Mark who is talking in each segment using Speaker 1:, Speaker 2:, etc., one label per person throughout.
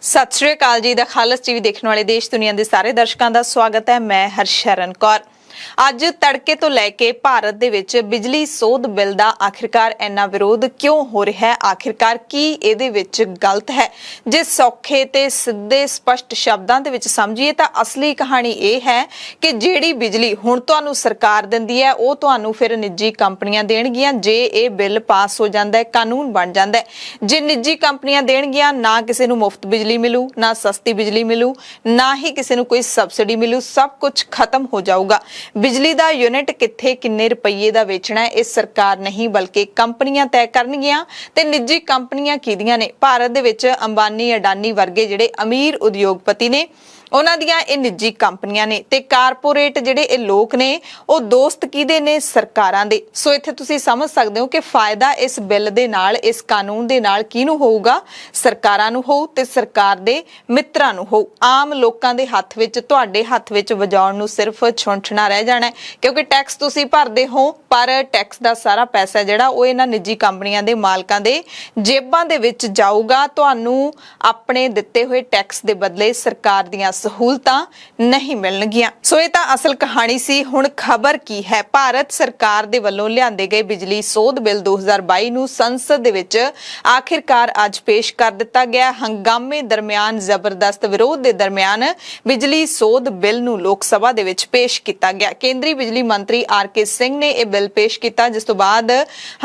Speaker 1: सत श्री अकाल जी। The खालस TV देखने वाले देश दुनिया के सारे दर्शकों का स्वागत है। मैं हरशरण कौर। ਅੱਜ तड़के तो लैके भारत ਦੇ ਵਿੱਚ ਬਿਜਲੀ ਸੋਧ ਬਿੱਲ ਦਾ ਆਖਿਰਕਾਰ ਇੰਨਾ ਵਿਰੋਧ ਕਿਉਂ ਹੋ ਰਿਹਾ ਹੈ? ਆਖਿਰਕਾਰ ਕੀ ਇਹਦੇ ਵਿੱਚ ਗਲਤ ਹੈ? ਜੇ ਸੌਖੇ ਤੇ ਸਿੱਧੇ ਸਪਸ਼ਟ ਸ਼ਬਦਾਂ ਦੇ ਵਿੱਚ ਸਮਝੀਏ ਤਾਂ ਅਸਲੀ ਕਹਾਣੀ ਇਹ ਹੈ ਕਿ ਜਿਹੜੀ ਬਿਜਲੀ ਹੁਣ ਤੁਹਾਨੂੰ ਸਰਕਾਰ ਦਿੰਦੀ ਹੈ ਉਹ ਤੁਹਾਨੂੰ ਫਿਰ ਨਿੱਜੀ ਕੰਪਨੀਆਂ ਦੇਣਗੀਆਂ। ਜੇ ਇਹ ਬਿੱਲ ਪਾਸ ਹੋ ਜਾਂਦਾ ਹੈ, ਕਾਨੂੰਨ ਬਣ ਜਾਂਦਾ ਹੈ, ਜੇ ਨਿੱਜੀ ਕੰਪਨੀਆਂ ਦੇਣਗੀਆਂ, ਨਾ ਕਿਸੇ ਨੂੰ ਮੁਫਤ ਬਿਜਲੀ ਮਿਲੂ, ਨਾ ਸਸਤੀ ਬਿਜਲੀ ਮਿਲੂ, ਨਾ ਹੀ ਕਿਸੇ ਨੂੰ ਕੋਈ ਸਬਸਿਡੀ ਮਿਲੂ, ਸਭ ਕੁਝ ਖਤਮ ਹੋ ਜਾਊਗਾ। बिजली का यूनिट कित्थे किन्ने रुपये का वेचना है इस सरकार नहीं बल्कि कंपनियां तय करनगियां। ते निजी कंपनियां किहदियां ने? भारत दे विच अंबानी अडानी वर्गे जिहड़े अमीर उद्योगपति ने ਉਹਨਾਂ ਦੀਆਂ ਇਹ ਨਿੱਜੀ ਕੰਪਨੀਆਂ ਨੇ ਤੇ ਕਾਰਪੋਰੇਟ ਜਿਹੜੇ ਇਹ ਲੋਕ ਨੇ ਉਹ ਦੋਸਤ ਕਿਹਦੇ ਨੇ? ਸਰਕਾਰਾਂ ਦੇ। ਸੋ ਇੱਥੇ ਤੁਸੀਂ ਸਮਝ ਸਕਦੇ ਹੋ ਕਿ ਫਾਇਦਾ ਇਸ ਬਿੱਲ ਦੇ ਨਾਲ, ਇਸ ਕਾਨੂੰਨ ਦੇ ਨਾਲ ਕਿਹਨੂੰ ਹੋਊਗਾ? ਸਰਕਾਰਾਂ ਨੂੰ ਹੋਊ ਤੇ ਸਰਕਾਰ ਦੇ ਮਿੱਤਰਾਂ ਨੂੰ ਹੋਊ। ਆਮ ਲੋਕਾਂ ਦੇ ਹੱਥ ਵਿੱਚ, ਤੁਹਾਡੇ ਹੱਥ ਵਿੱਚ ਵਜਾਉਣ ਨੂੰ ਸਿਰਫ ਛੁੰਛਣਾ ਰਹਿ ਜਾਣਾ ਕਿਉਂਕਿ ਟੈਕਸ ਤੁਸੀਂ ਭਰਦੇ ਹੋ, ਪਰ ਟੈਕਸ ਦਾ ਸਾਰਾ ਪੈਸਾ ਜਿਹੜਾ ਉਹ ਇਹਨਾਂ ਨਿੱਜੀ ਕੰਪਨੀਆਂ ਦੇ ਮਾਲਕਾਂ ਦੇ ਜੇਬਾਂ ਦੇ ਵਿੱਚ ਜਾਊਗਾ। ਤੁਹਾਨੂੰ ਆਪਣੇ ਦਿੱਤੇ ਹੋਏ ਟੈਕਸ ਦੇ ਬਦਲੇ ਸਰਕਾਰ ਦੀਆਂ सहूलतां नहीं मिलणगियां। सो ये तां असल कहानी सी। हुण खबर की है? भारत सरकार दे वल्लों लिआंदे गए बिजली सोध बिल 2022 नूं संसद दे विच आखिरकार अज पेश कर दिता गया। हंगामे दरमियान जबरदस्त विरोध दे दरमियान बिजली सोध बिल नूं लोक सभा दे विच पेश किया गया। केंद्रीय बिजली मंत्री RK सिंह ने यह बिल पेश किया, जिस तो बाद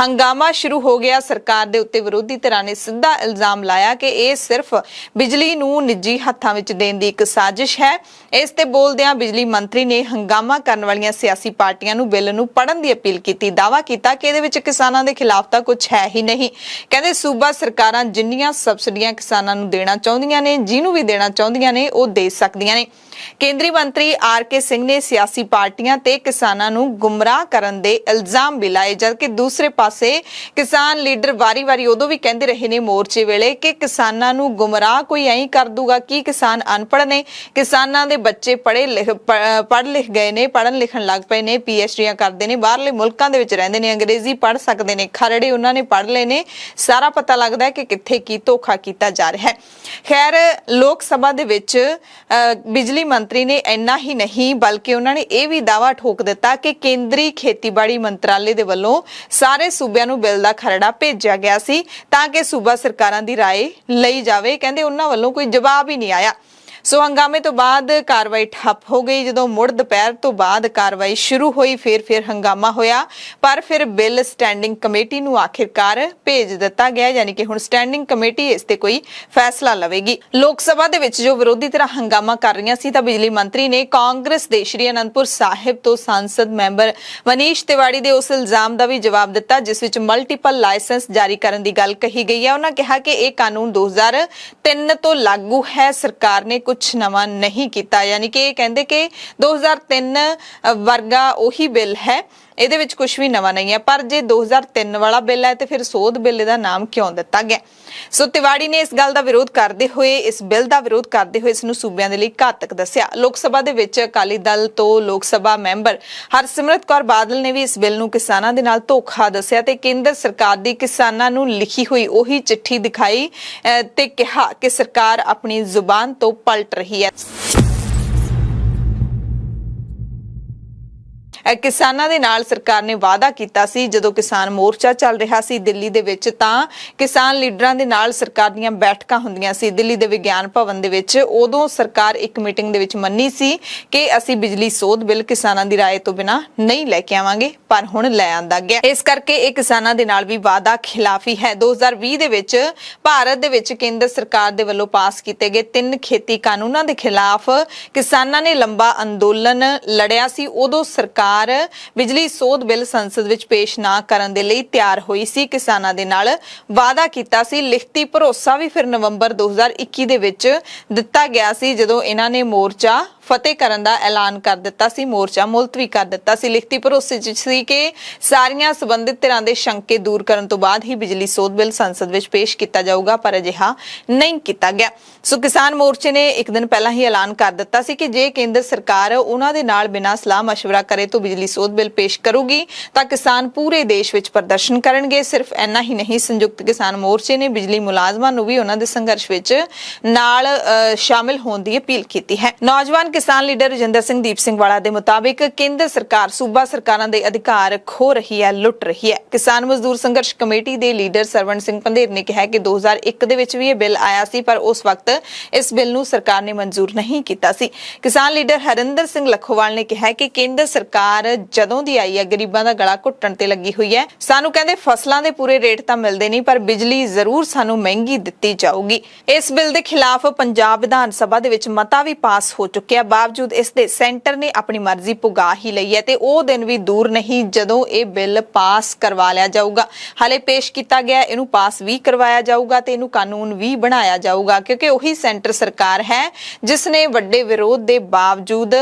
Speaker 1: हंगामा शुरू हो गया। सरकार दे उत्ते विरोधी धिरां ने सीधा इल्जाम लाया कि यह सिर्फ बिजली नूं निजी हत्थां विच देण दी इक साजिश है। इस ते बोलदियां बिजली मंत्री ने हंगामा करन वालियां सियासी पार्टियां नूं बिल नूं पढ़न दी अपील कीती। दावा कीता कि इहदे विच किसानां दे खिलाफ तां कुछ है ही नहीं। कहंदे सूबा सरकारां जिन्नियां सबसिडियां किसानां नूं देना चाहुंदियां ने, जिहनूं भी देना चाहुंदियां ने, ओह दे सकदियां ने। केंद्रीय मंत्री RK सिंह ने सियासी पार्टियां ते किसानां नूं गुमराह करन दे इल्जाम भी लाए, जबकि दूसरे पासे किसान लीडर वारी-वारी उदों भी कहंदे रहे ने मोर्चे वेले कि किसानां नूं गुमराह कोई ऐं कर दूगा कि किसान अनपढ़ ने, किसानां दे बच्चे पढ़ लिख गए ने, पढ़न लिखण लग पए ने, PhDयां करदे ने, बाहरले मुल्कां दे विच रहिंदे ने, अंग्रेजी पढ़ सकदे ने, खरड़े उन्हां ने पढ़ लए ने। सारा पता लगदा है कि कित्थे की धोखा कीता जा रहा है। खैर, लोक सभा दे विच बिजली मंत्री ने इन्ना ही नहीं बल्कि उन्होंने यह भी दावा ठोक दिता कि केंद्रीय खेतीबाड़ी मंत्रालय दे वल्लों सारे सूबिਆਂ ਨੂੰ बिल ਦਾ खरड़ा भेजा गया सी ਤਾਂ कि सूबा सरकारां दी राय ਲਈ ਜਾਵੇ। ਕਹਿੰਦੇ ਉਹਨਾਂ ਵੱਲੋਂ ਕੋਈ जवाब ही नहीं आया। सो हंगामे तो बाद कार्रवाई ठप हो गई। जो मुड़ दोपहर तो बाद कार्रवाई शुरू हुई, फिर हंगामा होया, पर फिर बिल स्टैंडिंग कमेटी नूं आखिरकार भेज दिता गया, यानी कि हुण स्टैंडिंग कमेटी इस ते कोई फैसला लवेगी। लोक सभा दे विच जो विरोधी तरह हंगामा कर रही सी तां बिजली मंत्री ने कांग्रेस दे श्री आनंदपुर साहिब तो सांसद मैंबर मनीष तिवाड़ी दे उस इल्जाम का भी जवाब दिता जिस विच मल्टीपल लाइसेंस जारी करने की गल कही गई है। उन्होंने कहा कि यह कानून 2003 तो लागू है, सरकार ने कुछ नवा नहीं किया, यानी कि कहते कि 2003 वर्गा उही बिल है, ਇਹਦੇ ਵਿੱਚ ਕੁਝ ਵੀ ਨਵਾਂ ਨਹੀਂ ਹੈ। ਪਰ ਜੇ 2003 ਵਾਲਾ ਬਿੱਲ ਹੈ ਤੇ ਫਿਰ ਸੋਧ ਬਿੱਲ ਦਾ ਨਾਮ ਕਿਉਂ ਦਿੱਤਾ ਗਿਆ? ਸੋ ਤਿਵਾੜੀ ਨੇ ਇਸ ਗੱਲ ਦਾ ਵਿਰੋਧ ਕਰਦੇ ਹੋਏ, ਇਸ ਬਿੱਲ ਦਾ ਵਿਰੋਧ ਕਰਦੇ ਹੋਏ ਇਸ ਨੂੰ ਸੂਬਿਆਂ ਦੇ ਲਈ ਘਾਤਕ ਦੱਸਿਆ। ਲੋਕ ਸਭਾ ਦੇ ਵਿੱਚ ਅਕਾਲੀ ਦਲ ਤੋਂ ਲੋਕ ਸਭਾ ਮੈਂਬਰ ਹਰਸਿਮਰਤ ਕੌਰ ਬਾਦਲ ਨੇ ਵੀ ਇਸ ਬਿੱਲ ਨੂੰ ਕਿਸਾਨਾਂ ਦੇ ਨਾਲ ਧੋਖਾ ਦੱਸਿਆ ਤੇ ਕੇਂਦਰ ਸਰਕਾਰ ਦੀ ਕਿਸਾਨਾਂ ਨੂੰ ਲਿਖੀ ਹੋਈ ਉਹੀ ਚਿੱਠੀ ਦਿਖਾਈ ਤੇ ਕਿਹਾ ਕਿ ਸਰਕਾਰ ਆਪਣੀ ਜ਼ੁਬਾਨ ਤੋਂ ਪਲਟ ਰਹੀ ਹੈ। किसानां दे नाल सरकार ने वादा कीता सी जदों किसान मोर्चा चल रहा सी दिल्ली दे विच, तां किसान लीडरां दे नाल सरकार दीयां बैठकां हुंदियां सी दिल्ली दे विग्यान भवन दे विच। उदों सरकार एक मीटिंग दे विच मन्नी सी कि असीं बिजली सोध बिल किसानां दी राय तो बिना नहीं लैके आवांगे, पर हुण लै आंदा गया। इस करके इह किसानां दे नाल भी वादा खिलाफी है। 2020 दे विच भारत दे विच केंद्र सरकार दे वल्लों पास कीते गए 3 खेती कानूनां दे खिलाफ किसानां ने लंबा अंदोलन लड़िया सी। उदों सरकार बिजली सोध बिल संसद विच पेश ना करन दे लई तैयार होई सी, किसानां दे नाल वादा कीता सी। लिखती भरोसा भी फिर नवंबर 2021 दे विच दिता गया सी जदों इन्हां ने मोर्चा ਫਤਿਹ ਕਰਨ ਦਾ ਐਲਾਨ ਕਰ ਦਿੱਤਾ ਸੀ। ਮੋਰਚਾ ਮੁਲਤਵੀ ਕਰ ਦਿੱਤਾ ਸੀ। ਲਿਖਤੀ ਭਰੋਸੇ 'ਚ ਸੀ ਕਿ ਸਾਰੀਆਂ ਸੰਬੰਧਿਤ ਧਿਰਾਂ ਦੇ ਸ਼ੰਕੇ ਦੂਰ ਕਰਨ ਤੋਂ ਬਾਅਦ ਹੀ ਬਿਜਲੀ ਸੋਧ ਬਿੱਲ ਸੰਸਦ ਵਿੱਚ ਪੇਸ਼ ਕੀਤਾ ਜਾਊਗਾ, ਪਰ ਅਜਿਹਾ ਨਹੀਂ ਕੀਤਾ ਗਿਆ। ਸੋ ਕਿਸਾਨ ਮੋਰਚੇ ਨੇ ਇੱਕ ਦਿਨ ਪਹਿਲਾਂ ਹੀ ਐਲਾਨ ਕਰ ਦਿੱਤਾ ਸੀ ਕਿ ਜੇ ਕੇਂਦਰ ਸਰਕਾਰ ਉਹਨਾਂ ਦੇ ਨਾਲ ਬਿਨਾਂ ਸਲਾਹ ਮਸ਼ਵਰਾ ਕਰੇ ਤੋਂ ਬਿਜਲੀ ਸੋਧ ਬਿੱਲ ਪੇਸ਼ ਕਰੂਗੀ ਤਾਂ ਕਿਸਾਨ ਪੂਰੇ ਦੇਸ਼ ਵਿੱਚ ਪ੍ਰਦਰਸ਼ਨ ਕਰਨਗੇ। ਸਿਰਫ ਇੰਨਾ ਹੀ ਨਹੀਂ, ਸੰਯੁਕਤ ਕਿਸਾਨ ਮੋਰਚੇ ਨੇ ਬਿਜਲੀ ਮੁਲਾਜ਼ਮਾਂ ਨੂੰ ਵੀ ਉਹਨਾਂ ਦੇ ਸੰਘਰਸ਼ ਵਿੱਚ ਨਾਲ ਸ਼ਾਮਿਲ ਹੋਣ ਦੀ ਅਪੀਲ ਕੀਤੀ ਹੈ। ਨੌਜਵਾਨ ਕਿਸਾਨ ਲੀਡਰ ਰਜਿੰਦਰ ਸਿੰਘ ਦੀਪ ਸਿੰਘ ਵਾਲਾ ਦੇ ਮੁਤਾਬਿਕ ਕੇਂਦਰ ਸਰਕਾਰ ਸੂਬਾ ਸਰਕਾਰਾਂ ਦੇ ਅਧਿਕਾਰ ਖੋ ਰਹੀ ਹੈ, ਲੁੱਟ ਰਹੀ ਹੈ। ਕਿਸਾਨ ਮਜ਼ਦੂਰ ਸੰਘਰਸ਼ ਕਮੇਟੀ ਦੇ ਲੀਡਰ ਸਰਵਣ ਸਿੰਘ ਪੰਧੇਰ ਨੇ ਕਿਹਾ ਕਿ 2001 ਦੇ ਵਿੱਚ ਵੀ ਇਹ ਬਿੱਲ ਆਇਆ ਸੀ, ਪਰ ਉਸ ਵਕਤ ਇਸ ਬਿੱਲ ਨੂੰ ਸਰਕਾਰ ਨੇ ਮਨਜ਼ੂਰ ਨਹੀਂ ਕੀਤਾ ਸੀ। ਕਿਸਾਨ ਲੀਡਰ ਹਰਿੰਦਰ ਸਿੰਘ ਲੱਖੋਵਾਲ ਨੇ ਕਿਹਾ ਕਿ ਕੇਂਦਰ ਸਰਕਾਰ ਜਦੋਂ ਦੀ ਆਈ ਹੈ ਗਰੀਬਾਂ ਦਾ ਗਲਾ ਘੁੱਟਣ ਤੇ ਲੱਗੀ ਹੋਈ ਹੈ। ਸਾਨੂੰ ਕਹਿੰਦੇ ਫਸਲਾਂ ਦੇ ਪੂਰੇ ਰੇਟ ਤਾਂ ਮਿਲਦੇ ਨਹੀਂ, ਪਰ ਬਿਜਲੀ ਜ਼ਰੂਰ ਸਾਨੂੰ ਮਹਿੰਗੀ ਦਿੱਤੀ ਜਾਊਗੀ। ਇਸ ਬਿੱਲ ਦੇ ਖਿਲਾਫ ਪੰਜਾਬ ਵਿਧਾਨ ਸਭਾ ਦੇ ਵਿੱਚ ਮਤਾ ਵੀ ਪਾਸ ਹੋ ਚੁੱਕਿਆ। ਬਾਵਜੂਦ ਇਸ ਦੇ ਸੈਂਟਰ ਨੇ ਆਪਣੀ ਮਰਜ਼ੀ ਪੁਗਾ ਹੀ ਲਈ ਹੈ ਤੇ ਉਹ ਦਿਨ ਵੀ ਦੂਰ ਨਹੀਂ ਜਦੋਂ ਇਹ ਬਿੱਲ ਪਾਸ ਕਰਵਾ ਲਿਆ ਜਾਊਗਾ। ਹਾਲੇ ਪੇਸ਼ ਕੀਤਾ ਗਿਆ, ਇਹਨੂੰ ਪਾਸ ਵੀ ਕਰਵਾਇਆ ਜਾਊਗਾ ਤੇ ਇਹਨੂੰ ਕਾਨੂੰਨ ਵੀ ਬਣਾਇਆ ਜਾਊਗਾ, ਕਿਉਂਕਿ ਉਹੀ ਸੈਂਟਰ ਸਰਕਾਰ ਹੈ ਜਿਸ ਨੇ ਵੱਡੇ ਵਿਰੋਧ ਦੇ ਬਾਵਜੂਦ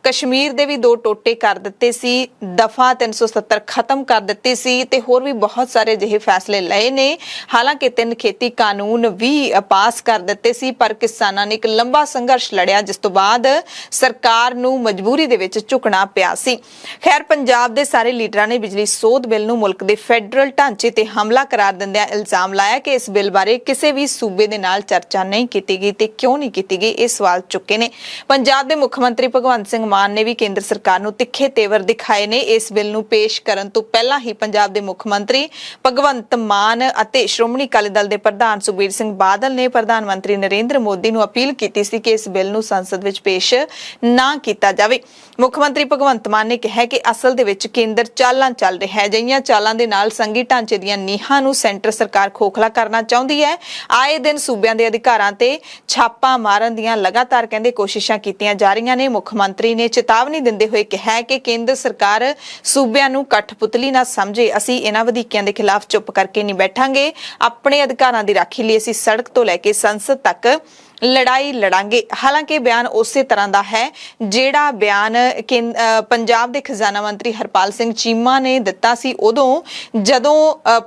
Speaker 1: ਕਸ਼ਮੀਰ ਦੇ ਵੀ 2 ਟੋਟੇ ਕਰ ਦਿੱਤੇ ਸੀ, ਦਫਾ 370 ਖਤਮ ਕਰ ਦਿੱਤੀ ਸੀ ਤੇ ਹੋਰ ਵੀ ਬਹੁਤ ਸਾਰੇ ਅਜਿਹੇ ਫੈਸਲੇ ਲਏ ਨੇ। ਹਾਲਾਂਕਿ 3 ਖੇਤੀ ਕਾਨੂੰਨ ਵੀ ਪਾਸ ਕਰ ਦਿੱਤੇ ਸੀ, ਪਰ ਕਿਸਾਨਾਂ ਨੇ ਇੱਕ ਲੰਬਾ ਸੰਘਰਸ਼ ਲੜਿਆ ਜਿਸ ਤੋਂ ਬਾਅਦ ਸਰਕਾਰ ਨੂੰ ਮਜਬੂਰੀ ਦੇ ਵਿੱਚ ਝੁਕਣਾ ਪਿਆ ਸੀ। ਖੈਰ, ਪੰਜਾਬ ਦੇ ਸਾਰੇ ਲੀਡਰਾਂ ਨੇ ਬਿਜਲੀ ਸੋਧ ਬਿੱਲ ਨੂੰ ਮੁਲਕ ਦੇ ਫੈਡਰਲ ਢਾਂਚੇ ਤੇ ਹਮਲਾ ਕਰਾਰ ਦਿੰਦਿਆਂ ਇਲਜ਼ਾਮ ਲਾਇਆ ਕਿ ਇਸ ਬਿੱਲ ਬਾਰੇ ਕਿਸੇ ਵੀ ਸੂਬੇ ਦੇ ਨਾਲ ਚਰਚਾ ਨਹੀਂ ਕੀਤੀ ਗਈ ਤੇ ਕਿਉਂ ਨਹੀਂ ਕੀਤੀ ਗਈ, ਇਹ ਸਵਾਲ ਚੁੱਕੇ ਨੇ। ਪੰਜਾਬ ਦੇ ਮੁੱਖ ਮੰਤਰੀ ਭਗਵੰਤ ਸਿੰਘ ਮਾਨ ਨੇ ਵੀ ਕੇਂਦਰ ਸਰਕਾਰ ਨੂੰ ਤਿੱਖੇ ਤੇਵਰ ਦਿਖਾਏ ਨੇ। ਇਸ ਬਿੱਲ ਨੂੰ ਪੇਸ਼ ਕਰਨ ਤੋਂ ਪਹਿਲਾਂ ਹੀ ਪੰਜਾਬ ਦੇ ਮੁੱਖ ਮੰਤਰੀ ਭਗਵੰਤ ਮਾਨ ਅਤੇ ਸ਼੍ਰੋਮਣੀ ਅਕਾਲੀ ਦਲ ਦੇ ਪ੍ਰਧਾਨ ਸੁਖਬੀਰ ਸਿੰਘ ਬਾਦਲ ਨੇ ਪ੍ਰਧਾਨ ਮੰਤਰੀ ਨਰਿੰਦਰ ਮੋਦੀ ਨੂੰ ਅਪੀਲ ਕੀਤੀ ਸੀ ਕਿ ਇਸ ਬਿੱਲ ਨੂੰ ਸੰਸਦ ਵਿੱਚ ਪੇਸ਼ ਨਾ ਕੀਤਾ ਜਾਵੇ। ਮੁੱਖ ਮੰਤਰੀ ਭਗਵੰਤ ਮਾਨ ਨੇ ਕਿਹਾ ਕਿ ਅਸਲ ਦੇ ਵਿੱਚ ਕੇਂਦਰ ਚਾਲਾਂ ਚੱਲ ਰਿਹਾ ਹੈ। ਅਜਿਹੀਆਂ ਚਾਲਾਂ ਦੇ ਨਾਲ ਸੰਘੀ ਢਾਂਚੇ ਦੀਆਂ ਨੀਹਾਂ ਨੂੰ ਸੈਂਟਰ ਸਰਕਾਰ ਖੋਖਲਾ ਕਰਨਾ ਚਾਹੁੰਦੀ ਹੈ। ਆਏ ਦਿਨ ਸੂਬਿਆਂ ਦੇ ਅਧਿਕਾਰਾਂ ਤੇ ਛਾਪਾ ਮਾਰਨ ਦੀਆਂ ਲਗਾਤਾਰ ਕਹਿੰਦੇ ਕੋਸ਼ਿਸ਼ਾਂ ਕੀਤੀਆਂ ਜਾ ਰਹੀਆਂ ਨੇ। ਮੁੱਖ ਮੰਤਰੀ ਨੇ ਚੇਤਾਵਨੀ ਦਿੰਦੇ ਹੋਏ ਕਿਹਾ ਕਿ ਕੇਂਦਰ ਸਰਕਾਰ ਸੂਬਿਆਂ ਨੂੰ ਕਠਪੁਤਲੀ ਨਾ ਸਮਝੇ। ਅਸੀਂ ਇਹਨਾਂ ਵਧੀਕੀਆਂ ਦੇ ਖਿਲਾਫ ਚੁੱਪ ਕਰਕੇ ਨਹੀਂ ਬੈਠਾਂਗੇ। ਆਪਣੇ ਅਧਿਕਾਰਾਂ ਦੀ ਰਾਖੀ ਲਈ ਅਸੀਂ ਸੜਕ ਤੋਂ ਲੈ ਕੇ ਸੰਸਦ ਤੱਕ ਲੜਾਈ ਲੜਾਂਗੇ। ਹਾਲਾਂਕਿ ਬਿਆਨ ਉਸੇ ਤਰ੍ਹਾਂ ਦਾ ਹੈ ਜਿਹੜਾ ਬਿਆਨ ਪੰਜਾਬ ਦੇ ਖਜ਼ਾਨਾ ਮੰਤਰੀ ਹਰਪਾਲ ਸਿੰਘ ਚੀਮਾ ਨੇ ਦਿੱਤਾ ਸੀ ਉਦੋਂ ਜਦੋਂ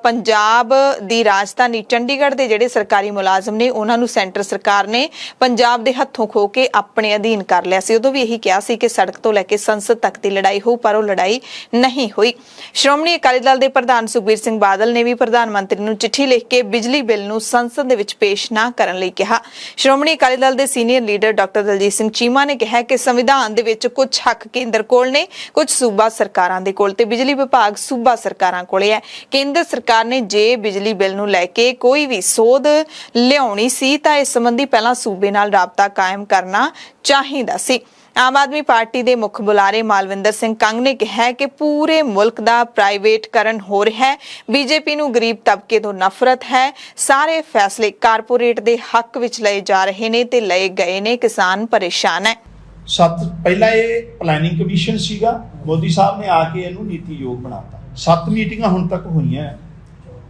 Speaker 1: ਪੰਜਾਬ ਦੀ ਰਾਜਧਾਨੀ ਚੰਡੀਗੜ੍ਹ ਦੇ ਜਿਹੜੇ ਸਰਕਾਰੀ ਮੁਲਾਜ਼ਮ ਨੇ ਉਹਨਾਂ ਨੂੰ ਸੈਂਟਰ ਸਰਕਾਰ ਨੇ ਪੰਜਾਬ ਦੇ ਹੱਥੋਂ ਖੋ ਕੇ ਆਪਣੇ ਅਧੀਨ ਕਰ ਲਿਆ ਸੀ। ਉਦੋਂ ਵੀ ਇਹੀ ਕਿਹਾ ਸੀ ਕਿ ਸੜਕ ਤੋਂ ਲੈ ਕੇ ਸੰਸਦ ਤੱਕ ਦੀ ਲੜਾਈ ਹੋਊ, ਪਰ ਉਹ ਲੜਾਈ ਨਹੀਂ ਹੋਈ। ਸ਼੍ਰੋਮਣੀ ਅਕਾਲੀ ਦਲ ਦੇ ਪ੍ਰਧਾਨ ਸੁਖਬੀਰ ਸਿੰਘ ਬਾਦਲ ਨੇ ਵੀ ਪ੍ਰਧਾਨ ਮੰਤਰੀ ਨੂੰ ਚਿੱਠੀ ਲਿਖ ਕੇ ਬਿਜਲੀ ਬਿੱਲ ਨੂੰ ਸੰਸਦ ਦੇ ਵਿੱਚ ਪੇਸ਼ ਨਾ ਕਰਨ ਲਈ ਕਿਹਾ। ਸ਼੍ਰੋਮਣੀ ਅਕਾਲੀ ਦਲ ਦੇ senior leader doctor Daljit Singh Cheema ਨੇ ਕਿਹਾ ਕਿ ਸੰਵਿਧਾਨ ਦੇ ਵਿੱਚ ਕੁਝ ਹੱਕ ਕੇਂਦਰ ਕੋਲ ਨੇ, ਕੁਝ ਸੂਬਾ ਸਰਕਾਰਾਂ ਦੇ ਕੋਲ ਤੇ ਬਿਜਲੀ ਵਿਭਾਗ ਸੂਬਾ ਸਰਕਾਰਾਂ ਕੋਲੇ ਹੈ। ਕੇਂਦਰ ਸਰਕਾਰ ਨੇ ਜੇ ਬਿਜਲੀ ਬਿੱਲ ਨੂੰ ਲੈ ਕੇ ਕੋਈ ਵੀ ਸੋਧ ਲਿਆਉਣੀ ਸੀ ਤਾਂ ਇਸ ਸੰਬੰਧੀ ਪਹਿਲਾਂ ਸੂਬੇ ਨਾਲ ਰਾਬਤਾ ਕਾਇਮ ਕਰਨਾ ਚਾਹੀਦਾ ਸੀ। ਆਮ ਆਦਮੀ ਪਾਰਟੀ ਦੇ ਮੁੱਖ ਬੁਲਾਰੇ ਮਾਲਵਿੰਦਰ ਸਿੰਘ ਕੰਗ ਨੇ ਕਿਹਾ ਕਿ ਪੂਰੇ ਮੁਲਕ ਦਾ ਪ੍ਰਾਈਵੇਟਕਰਨ ਹੋ ਰਿਹਾ ਹੈ। ਬੀਜੇਪੀ ਨੂੰ ਗਰੀਬ ਤਬਕੇ ਤੋਂ ਨਫ਼ਰਤ ਹੈ। ਸਾਰੇ ਫੈਸਲੇ ਕਾਰਪੋਰੇਟ ਦੇ ਹੱਕ ਵਿੱਚ ਲਏ ਜਾ ਰਹੇ ਨੇ ਤੇ ਲਏ ਗਏ ਨੇ। ਕਿਸਾਨ ਪਰੇਸ਼ਾਨ ਹੈ।
Speaker 2: ਪਹਿਲਾਂ ਇਹ ਪਲੈਨਿੰਗ ਕਮਿਸ਼ਨ ਸੀਗਾ, ਮੋਦੀ ਸਾਹਿਬ ਨੇ ਆ ਕੇ ਇਹਨੂੰ ਨੀਤੀ ਯੋਗ ਬਣਾਤਾ। 7 ਮੀਟਿੰਗਾਂ ਹੁਣ ਤੱਕ ਹੋਈਆਂ,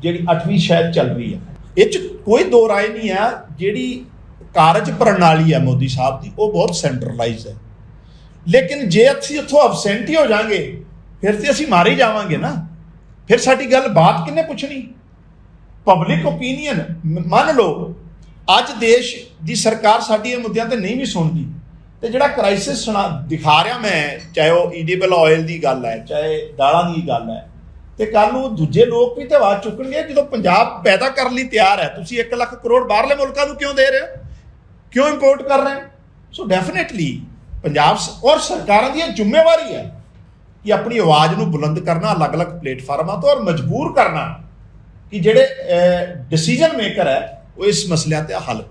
Speaker 2: ਜਿਹੜੀ 8ਵੀਂ ਸ਼ਾਇਦ ਚੱਲ ਰਹੀ ਹੈ। ਇਹ 'ਚ ਕੋਈ ਦੋ ਰਾਏ ਨਹੀਂ ਆ, ਜਿਹੜੀ ਕਾਰਜ ਪ੍ਰਣਾਲੀ ਹੈ ਮੋਦੀ ਸਾਹਿਬ ਦੀ ਉਹ ਬਹੁਤ ਸੈਂਟਰਲਾਈਜ਼ ਹੈ। ਲੇਕਿਨ ਜੇ ਅਸੀਂ ਉੱਥੋਂ ਐਬਸੈਂਟ ਹੀ ਹੋ ਜਾਾਂਗੇ ਫਿਰ ਤੇ ਅਸੀਂ ਮਾਰੇ ਜਾਵਾਂਗੇ ਨਾ। ਫਿਰ ਸਾਡੀ ਗੱਲ ਬਾਤ ਕਿਹਨੇ ਪੁੱਛਣੀ? ਪਬਲਿਕ ਓਪੀਨੀਅਨ ਮੰਨ ਲਓ ਅੱਜ ਦੇਸ਼ ਦੀ ਸਰਕਾਰ ਸਾਡੀ ਇਹ ਮੁੱਦਿਆਂ ਤੇ ਨਹੀਂ ਵੀ ਸੁਣਦੀ ਤੇ ਜਿਹੜਾ ਕ੍ਰਾਈਸਿਸ ਦਿਖਾ ਰਿਹਾ ਮੈਂ, ਚਾਹੇ ਉਹ ਈਡੀਬਲ ਆਇਲ ਦੀ ਗੱਲ ਹੈ, ਚਾਹੇ ਦਾਲਾਂ ਦੀ ਗੱਲ ਹੈ, ਤੇ ਕੱਲ ਨੂੰ ਦੂਜੇ ਲੋਕ ਵੀ ਤੇ ਆਵਾਜ਼ ਚੁੱਕਣਗੇ। ਜਦੋਂ ਪੰਜਾਬ ਪੈਦਾ ਕਰਨ ਲਈ ਤਿਆਰ ਹੈ, ਤੁਸੀਂ 1 ਲੱਖ ਕਰੋੜ ਬਾਹਰਲੇ ਮੁਲਕਾਂ ਨੂੰ ਕਿਉਂ ਦੇ ਰਹੇ ਹੋ, ਕਿਉਂ ਇੰਪੋਰਟ ਕਰ ਰਹੇ ਹੋ? ਸੋ ਡੈਫੀਨੇਟਲੀ ਪੰਜਾਬ ਔਰ ਸਰਕਾਰਾਂ ਦੀ ਜ਼ਿੰਮੇਵਾਰੀ ਹੈ ਕਿ ਆਪਣੀ ਆਵਾਜ਼ ਨੂੰ ਬੁਲੰਦ ਕਰਨਾ ਅਲੱਗ-ਅਲੱਗ ਪਲੇਟਫਾਰਮਾਂ ਤੋਂ, ਔਰ ਮਜਬੂਰ ਕਰਨਾ ਕਿ ਜਿਹੜੇ ਡਿਸੀਜਨ ਮੇਕਰ ਹੈ ਉਹ ਇਸ ਮਸਲਿਆਂ ਤੇ ਹੱਲ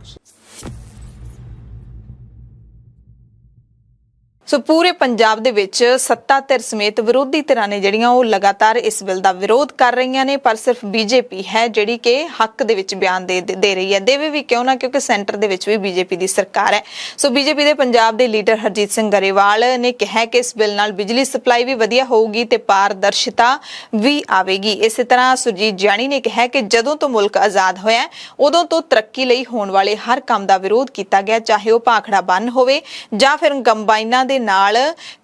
Speaker 1: ਸੋ ਪੂਰੇ ਪੰਜਾਬ ਦੇ ਵਿੱਚ ਸੱਤਾ ਧਿਰ ਸਮੇਤ ਵਿਰੋਧੀ ਧਿਰਾਂ ਨੇ ਜਿਹੜੀਆਂ ਉਹ ਲਗਾਤਾਰ ਇਸ ਬਿੱਲ ਦਾ ਵਿਰੋਧ ਕਰ ਰਹੀਆਂ ਨੇ, ਪਰ ਸਿਰਫ ਬੀਜੇਪੀ ਹੈ ਜਿਹੜੀ ਕਿ ਹੱਕ ਦੇ ਵਿੱਚ ਬਿਆਨ ਦੇ ਰਹੀ ਹੈ। ਦੇਵੇ ਵੀ ਕਿਉਂ ਨਾ, ਕਿਉਂਕਿ ਸੈਂਟਰ ਦੇ ਵਿੱਚ ਵੀ ਬੀਜੇਪੀ ਦੀ ਸਰਕਾਰ ਹੈ। ਸੋ ਬੀਜੇਪੀ ਦੇ ਪੰਜਾਬ ਦੇ ਲੀਡਰ ਹਰਜੀਤ ਸਿੰਘ ਗਰੇਵਾਲ ਨੇ ਕਿਹਾ ਕਿ ਇਸ ਬਿੱਲ ਨਾਲ ਬਿਜਲੀ ਸਪਲਾਈ ਵੀ ਵਧੀਆ ਹੋਊਗੀ ਤੇ ਪਾਰਦਰਸ਼ਤਾ ਵੀ ਆਵੇਗੀ। ਇਸੇ ਤਰ੍ਹਾਂ ਸੁਰਜੀਤ ਜਾਨੀ ਨੇ ਕਿਹਾ ਕਿ ਜਦੋਂ ਤੋਂ ਮੁਲਕ ਆਜ਼ਾਦ ਹੋਇਆ ਉਦੋਂ ਤੋਂ ਤਰੱਕੀ ਲਈ ਹੋਣ ਵਾਲੇ ਹਰ ਕੰਮ ਦਾ ਵਿਰੋਧ ਕੀਤਾ ਗਿਆ, ਚਾਹੇ ਉਹ ਭਾਖੜਾ ਬੰਨ ਹੋਵੇ ਜਾਂ ਫਿਰ ਕੰਬਾਈਨਾਂ ਦੇ ਨਾਲ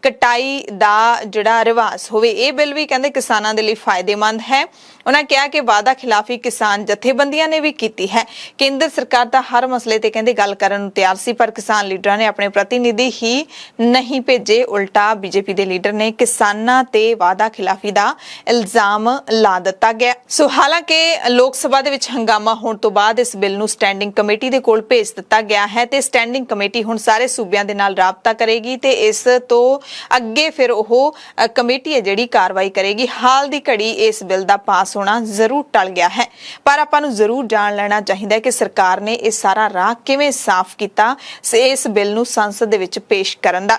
Speaker 1: ਕਟਾਈ ਦਾ ਜਿਹੜਾ ਰਿਵਾਜ ਹੋਵੇ। ਇਹ ਬਿੱਲ ਵੀ ਕਹਿੰਦੇ ਕਿਸਾਨਾਂ ਦੇ ਲਈ ਫਾਇਦੇਮੰਦ ਹੈ। ਉਹਨਾਂ ਕਿਹਾ ਕਿ ਵਾਅਦਾ ਖਿਲਾਫੀ ਕਿਸਾਨ ਜਥੇਬੰਦੀਆਂ ਨੇ ਵੀ ਕੀਤੀ ਹੈ। ਕੇਂਦਰ ਸਰਕਾਰ ਤਾਂ ਹਰ ਮਸਲੇ ਤੇ ਕਹਿੰਦੇ ਗੱਲ ਕਰਨ ਨੂੰ ਤਿਆਰ ਸੀ, ਪਰ ਕਿਸਾਨ ਲੀਡਰਾਂ ਨੇ ਆਪਣੇ ਪ੍ਰਤੀਨਿਧੀ ਹੀ ਨਹੀਂ ਭੇਜੇ। ਉਲਟਾ ਬੀਜੇਪੀ ਦੇ ਲੀਡਰ ਨੇ ਕਿਸਾਨਾਂ ਤੇ ਵਾਅਦਾ ਖਿਲਾਫੀ ਦਾ ਇਲਜ਼ਾਮ ਲਾ ਦਿੱਤਾ ਗਿਆ। ਸੋ ਹਾਲਾਂਕਿ ਲੋਕ ਸਭਾ ਦੇ ਵਿੱਚ ਹੰਗਾਮਾ ਹੋਣ ਤੋਂ ਬਾਅਦ ਇਸ ਬਿੱਲ ਨੂੰ ਸਟੈਂਡਿੰਗ ਕਮੇਟੀ ਦੇ ਕੋਲ ਭੇਜ ਦਿੱਤਾ ਗਿਆ ਹੈ ਤੇ ਸਟੈਂਡਿੰਗ ਕਮੇਟੀ ਹੁਣ ਸਾਰੇ ਸੂਬਿਆਂ ਦੇ ਨਾਲ ਰਾਬਤਾ ਕਰੇਗੀ ਤੇ ਇਸ ਤੋਂ ਅੱਗੇ ਫਿਰ ਉਹ ਕਮੇਟੀ ਹੈ ਜਿਹੜੀ ਕਾਰਵਾਈ ਕਰੇਗੀ। ਹਾਲ ਦੀ ਘੜੀ ਇਸ ਬਿੱਲ ਦਾ ਪਾਸ ਹੋਣਾ ਜ਼ਰੂਰ ਟਲ ਗਿਆ ਹੈ, ਪਰ ਆਪਾਂ ਨੂੰ ਜ਼ਰੂਰ ਜਾਣ ਲੈਣਾ ਚਾਹੀਦਾ ਹੈ ਕਿ ਸਰਕਾਰ ਨੇ ਇਹ ਸਾਰਾ ਰਾਹ ਕਿਵੇਂ ਸਾਫ਼ ਕੀਤਾ ਇਸ ਬਿੱਲ ਨੂੰ ਸੰਸਦ ਦੇ ਵਿੱਚ ਪੇਸ਼ ਕਰਨ ਦਾ।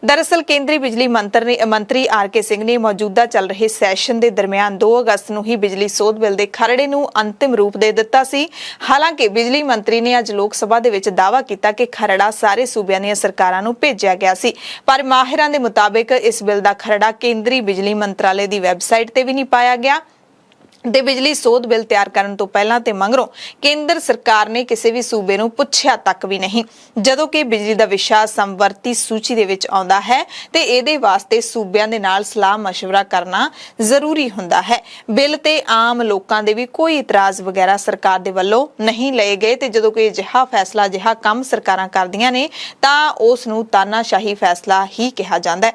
Speaker 1: ਦਰਅਸਲ ਕੇਂਦਰੀ ਬਿਜਲੀ ਮੰਤਰੀ ਆਰ.ਕੇ. ਸਿੰਘ ਨੇ ਮੌਜੂਦਾ ਚੱਲ ਰਹੇ ਸੈਸ਼ਨ ਦੇ ਦਰਮਿਆਨ 2 ਅਗਸਤ ਨੂੰ ਹੀ ਬਿਜਲੀ ਸੋਧ ਬਿੱਲ ਦੇ ਖਰੜੇ ਨੂੰ ਅੰਤਿਮ ਰੂਪ ਦੇ ਦਿੱਤਾ ਸੀ। ਹਾਲਾਂਕਿ ਬਿਜਲੀ ਮੰਤਰੀ ਨੇ ਅੱਜ ਲੋਕ ਸਭਾ ਦੇ ਵਿੱਚ ਦਾਅਵਾ ਕੀਤਾ ਕਿ ਖਰੜਾ ਸਾਰੇ ਸੂਬਿਆਂ ਦੀਆਂ ਸਰਕਾਰਾਂ ਨੂੰ ਭੇਜਿਆ ਗਿਆ ਸੀ, ਪਰ ਮਾਹਿਰਾਂ ਦੇ ਮੁਤਾਬਿਕ ਇਸ ਬਿੱਲ ਦਾ ਖਰੜਾ ਕੇਂਦਰੀ ਬਿਜਲੀ ਮੰਤਰਾਲੇ ਦੀ ਵੈਬਸਾਈਟ ਤੇ ਵੀ ਨਹੀਂ ਪਾਇਆ ਗਿਆ ਤੇ ਬਿਜਲੀ ਸੋਧ ਬਿੱਲ ਤਿਆਰ ਕਰਨ ਤੋਂ ਪਹਿਲਾਂ ਤੇ ਮਗਰੋਂ ਕੇਂਦਰ ਸਰਕਾਰ ਨੇ ਕਿਸੇ ਵੀ ਸੂਬੇ ਨੂੰ ਪੁੱਛਿਆ ਤੱਕ ਵੀ ਨਹੀਂ, ਜਦੋਂ ਕਿ ਬਿਜਲੀ ਦਾ ਵਿਸ਼ਾ ਸਮਵਰਤੀ ਸੂਚੀ ਦੇ ਵਿੱਚ ਆਉਂਦਾ ਹੈ ਤੇ ਇਹਦੇ ਵਾਸਤੇ ਸੂਬਿਆਂ ਦੇ ਨਾਲ ਸਲਾਹ ਮਸ਼ਵਰਾ ਕਰਨਾ ਜ਼ਰੂਰੀ ਹੁੰਦਾ ਹੈ। ਬਿੱਲ ਤੇ ਆਮ ਲੋਕਾਂ ਦੇ ਵੀ ਕੋਈ ਇਤਰਾਜ਼ ਵਗੈਰਾ ਸਰਕਾਰ ਦੇ ਵੱਲੋਂ ਨਹੀਂ ਲਏ ਗਏ ਤੇ ਜਦੋਂ ਕੋਈ ਅਜਿਹਾ ਫੈਸਲਾ ਅਜਿਹਾ ਕੰਮ ਸਰਕਾਰਾਂ ਕਰਦੀਆਂ ਨੇ ਤਾਂ ਉਸ ਨੂੰ ਤਾਨਾਸ਼ਾਹੀ ਫੈਸਲਾ ਹੀ ਕਿਹਾ ਜਾਂਦਾ ਹੈ।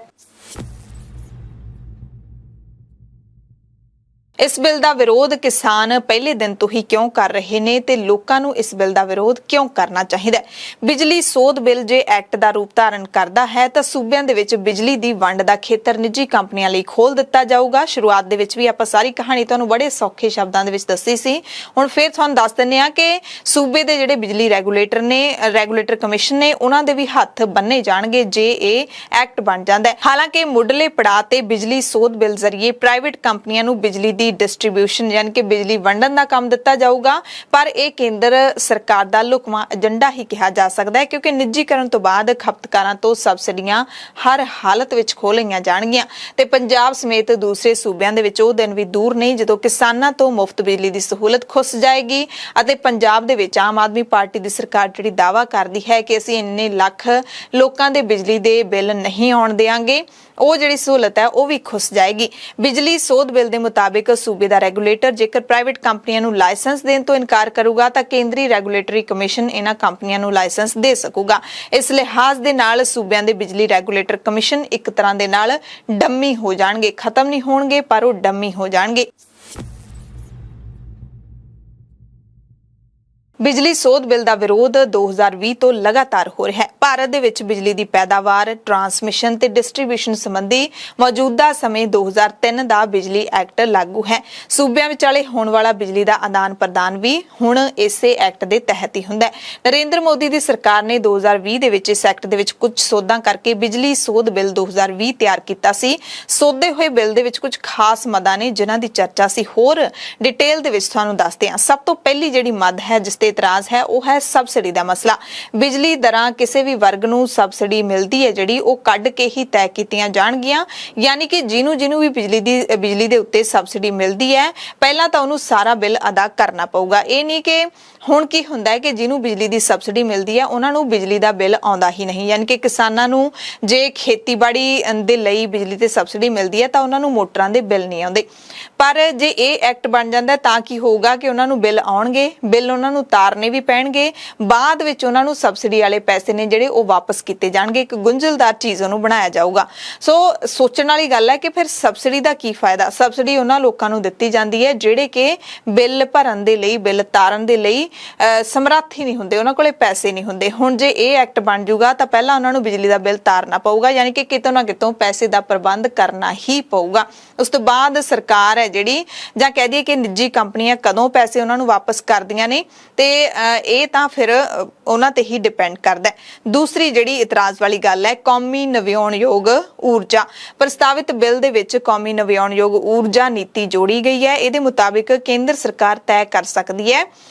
Speaker 1: ਇਸ ਬਿੱਲ ਦਾ ਵਿਰੋਧ ਕਿਸਾਨ ਪਹਿਲੇ ਦਿਨ ਤੋਂ ਹੀ ਕਿਉਂ ਕਰ ਰਹੇ ਨੇ ਤੇ ਲੋਕਾਂ ਨੂੰ ਇਸ ਬਿੱਲ ਦਾ ਵਿਰੋਧ ਕਿਉਂ ਕਰਨਾ ਚਾਹੀਦਾ ਹੈ? ਬਿਜਲੀ ਸੋਧ ਬਿੱਲ ਜੇ ਐਕਟ ਦਾ ਰੂਪ ਧਾਰਨ ਕਰਦਾ ਹੈ ਤਾਂ ਸੂਬਿਆਂ ਦੇ ਵਿੱਚ ਬਿਜਲੀ ਦੀ ਵੰਡ ਦਾ ਖੇਤਰ ਨਿੱਜੀ ਕੰਪਨੀਆਂ ਲਈ ਖੋਲ ਦਿੱਤਾ ਜਾਊਗਾ। ਸ਼ੁਰੂਆਤ ਦੇ ਵਿੱਚ ਵੀ ਆਪਾਂ ਸਾਰੀ ਕਹਾਣੀ ਤੁਹਾਨੂੰ ਬੜੇ ਸੌਖੇ ਸ਼ਬਦਾਂ ਦੇ ਵਿੱਚ ਦੱਸੀ ਸੀ, ਹੁਣ ਫਿਰ ਤੁਹਾਨੂੰ ਦੱਸ ਦਿੰਦੇ ਆ ਕਿ ਸੂਬੇ ਦੇ ਜਿਹੜੇ ਬਿਜਲੀ ਰੈਗੂਲੇਟਰ ਕਮਿਸ਼ਨ ਨੇ ਉਹਨਾਂ ਦੇ ਵੀ ਹੱਥ ਬੰਨੇ ਜਾਣਗੇ ਜੇ ਇਹ ਐਕਟ ਬਣ ਜਾਂਦਾ ਹੈ। ਹਾਲਾਂਕਿ ਮੁੱਢਲੇ ਪੜਾਅ ਤੇ ਬਿਜਲੀ ਸੋਧ ਬਿੱਲ ਜ਼ਰੀਏ ਪ੍ਰਾਈਵੇਟ ਕੰਪਨੀਆਂ ਨੂੰ ਬਿਜਲੀ ਦੀ ਡਿਸਟ੍ਰੀਬਿਊਸ਼ਨ ਯਾਨੀ ਕਿ ਬਿਜਲੀ ਵੰਡਣ ਦਾ ਕੰਮ ਦਿੱਤਾ ਜਾਊਗਾ, ਪਰ ਇਹ ਕੇਂਦਰ ਸਰਕਾਰ ਦਾ ਲੁਕਵਾਂ ਏਜੰਡਾ ਹੀ ਕਿਹਾ ਜਾ ਸਕਦਾ ਹੈ ਕਿਉਂਕਿ ਨਿੱਜੀਕਰਨ ਤੋਂ ਬਾਅਦ ਖਪਤਕਾਰਾਂ ਤੋਂ ਸਬਸਿਡੀਆਂ ਹਰ ਹਾਲਤ ਵਿੱਚ ਖੋਹ ਲਈਆਂ ਜਾਣਗੀਆਂ ਤੇ ਪੰਜਾਬ ਸਮੇਤ ਦੂਸਰੇ ਸੂਬਿਆਂ ਦੇ ਵਿੱਚ ਉਹ ਦਿਨ ਵੀ ਦੂਰ ਨਹੀਂ ਜਦੋਂ ਕਿਸਾਨਾਂ ਤੋਂ ਮੁਫਤ ਬਿਜਲੀ ਦੀ ਸਹੂਲਤ ਖੁੱਸ ਜਾਏਗੀ ਅਤੇ ਪੰਜਾਬ ਦੇ ਵਿੱਚ ਆਮ ਆਦਮੀ ਪਾਰਟੀ ਦੀ ਸਰਕਾਰ ਜਿਹੜੀ ਦਾਅਵਾ ਕਰਦੀ ਹੈ ਕਿ ਅਸੀਂ ਇੰਨੇ ਲੱਖ ਲੋਕਾਂ ਦੇ ਬਿਜਲੀ ਦੇ ਬਿੱਲ ਨਹੀਂ ਆਉਣ ਦੇਵਾਂਗੇ, ਉਹ ਜਿਹੜੀ ਸਹੂਲਤ ਹੈ ਉਹ ਵੀ ਖੁੱਸ ਜਾਏਗੀ। ਬਿਜਲੀ ਸੋਧ ਬਿੱਲ ਦੇ ਮੁਤਾਬਿਕ ਸੂਬੇ ਦਾ ਰੈਗੂਲੇਟਰ ਜੇਕਰ ਪ੍ਰਾਈਵੇਟ ਕੰਪਨੀਆਂ ਨੂੰ ਲਾਇਸੈਂਸ ਦੇਣ ਤੋਂ ਇਨਕਾਰ ਕਰੂਗਾ ਤਾਂ ਕੇਂਦਰੀ ਰੈਗੂਲੇਟਰੀ ਕਮਿਸ਼ਨ ਇਹਨਾਂ ਕੰਪਨੀਆਂ ਨੂੰ ਲਾਇਸੈਂਸ ਦੇ ਸਕੂਗਾ। ਇਸ ਲਿਹਾਜ਼ ਦੇ ਨਾਲ ਸੂਬਿਆਂ ਦੇ ਬਿਜਲੀ ਰੈਗੂਲੇਟਰ ਕਮਿਸ਼ਨ ਇੱਕ ਤਰ੍ਹਾਂ ਦੇ ਨਾਲ ਡੰਮੀ ਹੋ ਜਾਣਗੇ, ਖਤਮ ਨਹੀਂ ਹੋਣਗੇ ਪਰ ਉਹ ਡੰਮੀ ਹੋ ਜਾਣਗੇ। ਬਿਜਲੀ ਸੋਧ ਬਿੱਲ ਦਾ ਵਿਰੋਧ 2020 ਤੋਂ ਲਗਾਤਾਰ ਹੋ ਰਿਹਾ ਹੈ। ਭਾਰਤ ਦੇ ਵਿੱਚ ਬਿਜਲੀ ਦੀ ਪੈਦਾਵਾਰ, ਟਰਾਂਸਮਿਸ਼ਨ ਤੇ ਡਿਸਟ੍ਰੀਬਿਊਸ਼ਨ ਸੰਬੰਧੀ ਮੌਜੂਦਾ ਸਮੇਂ 2003 ਦਾ ਬਿਜਲੀ ਐਕਟ ਲਾਗੂ ਹੈ। ਸੂਬਿਆਂ ਵਿਚਾਲੇ ਹੋਣ ਵਾਲਾ ਬਿਜਲੀ ਦਾ ਆਦਾਨ ਪ੍ਰਦਾਨ ਵੀ ਹੁਣ ਇਸੇ ਐਕਟ ਦੇ ਤਹਿਤ ਹੀ ਹੁੰਦਾ ਹੈ। ਨਰਿੰਦਰ ਮੋਦੀ ਦੀ ਸਰਕਾਰ ਨੇ 2020 ਦੇ ਵਿੱਚ ਇਸ ਐਕਟ ਦੇ ਵਿੱਚ ਕੁਝ ਸੋਧਾਂ ਕਰਕੇ ਬਿਜਲੀ ਸੋਧ ਬਿੱਲ 2020 ਤਿਆਰ ਕੀਤਾ ਸੀ। ਸੋਧੇ ਹੋਏ ਬਿੱਲ ਦੇ ਵਿੱਚ ਕੁਝ ਖਾਸ ਮਦਾਂ ਨੇ ਜਿਨ੍ਹਾਂ ਦੀ ਚਰਚਾ ਸੀ ਹੋਰ ਡਿਟੇਲ ਦੇ ਵਿੱਚ ਤੁਹਾਨੂੰ ਦੱਸਦੇ ਹਾਂ। ਸਭ ਤੋਂ ਪਹਿਲੀ ਜਿਹੜੀ ਮੱਦ ਹੈ ਜਿਸ ਤੇ ਇਤਰਾਜ਼ ਹੈ ਉਹ ਹੈ ਸਬਸਿਡੀ ਦਾ ਮਸਲਾ। ਬਿਜਲੀ ਦਰਾਂ ਕਿਸੇ ਵੀ ਵਰਗ ਨੂੰ ਸਬਸਿਡੀ ਮਿਲਦੀ ਹੈ ਜਿਹੜੀ ਉਹ ਕੱਢ ਕੇ ਹੀ ਤੈਅ ਕੀਤੀਆਂ ਜਾਣਗੀਆਂ, ਯਾਨੀ ਕਿ ਜਿਹਨੂੰ ਵੀ ਬਿਜਲੀ ਦੇ ਉੱਤੇ ਸਬਸਿਡੀ ਮਿਲਦੀ ਹੈ ਪਹਿਲਾਂ ਤਾਂ ਉਹਨੂੰ ਸਾਰਾ ਬਿੱਲ ਅਦਾ ਕਰਨਾ ਪਊਗਾ। ਇਹ ਨਹੀਂ ਕਿ ਹੁਣ ਕੀ ਹੁੰਦਾ ਹੈ ਕਿ ਜਿਹਨੂੰ ਬਿਜਲੀ ਦੀ ਸਬਸਿਡੀ ਮਿਲਦੀ ਹੈ ਉਹਨਾਂ ਨੂੰ ਬਿਜਲੀ ਦਾ ਬਿੱਲ ਆਉਂਦਾ ਹੀ ਨਹੀਂ, ਯਾਨੀ ਕਿ ਕਿਸਾਨਾਂ ਨੂੰ ਜੇ ਖੇਤੀਬਾੜੀ ਦੇ ਲਈ ਬਿਜਲੀ ਤੇ ਸਬਸਿਡੀ ਮਿਲਦੀ ਹੈ ਤਾਂ ਉਹਨਾਂ ਨੂੰ ਮੋਟਰਾਂ ਦੇ ਬਿੱਲ ਨਹੀਂ ਆਉਂਦੇ। ਪਰ ਜੇ ਇਹ ਐਕਟ ਬਣ ਜਾਂਦਾ ਤਾਂ ਕੀ ਹੋਊਗਾ ਕਿ ਉਹਨਾਂ ਨੂੰ ਬਿੱਲ ਆਉਣਗੇ, ਬਿੱਲ ਉਹਨਾਂ ਨੂੰ ਤਾਰਨੇ ਵੀ ਪੈਣਗੇ, ਬਾਅਦ ਵਿੱਚ ਉਹਨਾਂ ਨੂੰ ਸਬਸਿਡੀ ਵਾਲੇ ਪੈਸੇ ਨੇ ਜਿਹੜੇ ਉਹ ਵਾਪਸ ਕੀਤੇ ਜਾਣਗੇ। ਇੱਕ ਗੁੰਝਲਦਾਰ ਚੀਜ਼ ਉਹਨੂੰ ਬਣਾਇਆ ਜਾਊਗਾ। ਸੋ ਸੋਚਣ ਵਾਲੀ ਗੱਲ ਹੈ ਕਿ ਫਿਰ ਸਬਸਿਡੀ ਦਾ ਕੀ ਫਾਇਦਾ? ਸਬਸਿਡੀ ਉਹਨਾਂ ਲੋਕਾਂ ਨੂੰ ਦਿੱਤੀ ਜਾਂਦੀ ਹੈ ਜਿਹੜੇ ਕਿ ਬਿੱਲ ਭਰਨ ਦੇ ਲਈ, ਬਿੱਲ ਤਾਰਨ ਦੇ ਲਈ ਸਮਰੱਥ ਹੀ ਨਹੀਂ ਹੁੰਦੇ, ਉਹਨਾਂ ਕੋਲੇ ਪੈਸੇ ਨਹੀਂ ਹੁੰਦੇ। ਹੁਣ ਜੇ ਇਹ ਐਕਟ ਬਣ ਜੂਗਾ ਤਾਂ ਪਹਿਲਾਂ ਉਹਨਾਂ ਨੂੰ ਬਿਜਲੀ ਦਾ ਬਿੱਲ ਤਾਰਨਾ ਪਊਗਾ, ਯਾਨੀ ਕਿ ਕਿਤੋਂ ਨਾ ਕਿਤੋਂ ਪੈਸੇ ਦਾ ਪ੍ਰਬੰਧ ਕਰਨਾ ਹੀ ਪਊਗਾ। ਉਸ ਤੋਂ ਬਾਅਦ ਸਰਕਾਰ ਹੈ ਜਿਹੜੀ, ਜਾਂ ਕਹਿ ਦਈਏ ਕਿ ਨਿੱਜੀ ਕੰਪਨੀਆਂ ਕਦੋਂ ਪੈਸੇ ਉਹਨਾਂ ਨੂੰ ਵਾਪਸ ਕਰਦੀਆਂ ਨੇ, ਤੇ ਇਹ ਤਾਂ ਫਿਰ ਉਹਨਾਂ ਤੇ ਹੀ ਡਿਪੈਂਡ ਕਰਦਾ ਹੈ। ਦੂਸਰੀ ਜਿਹੜੀ ਇਤਰਾਜ਼ ਵਾਲੀ ਗੱਲ ਹੈ, ਕੌਮੀ ਨਵਿਆਉਣਯੋਗ ਊਰਜਾ। ਪ੍ਰਸਤਾਵਿਤ ਬਿੱਲ ਦੇ ਵਿੱਚ ਕੌਮੀ ਨਵਿਆਉਣਯੋਗ ਊਰਜਾ ਨੀਤੀ ਜੋੜੀ ਗਈ ਹੈ। ਇਹਦੇ ਮੁਤਾਬਿਕ ਕੇਂਦਰ ਸਰਕਾਰ ਤੈਅ ਕਰ ਸਕਦੀ ਹੈ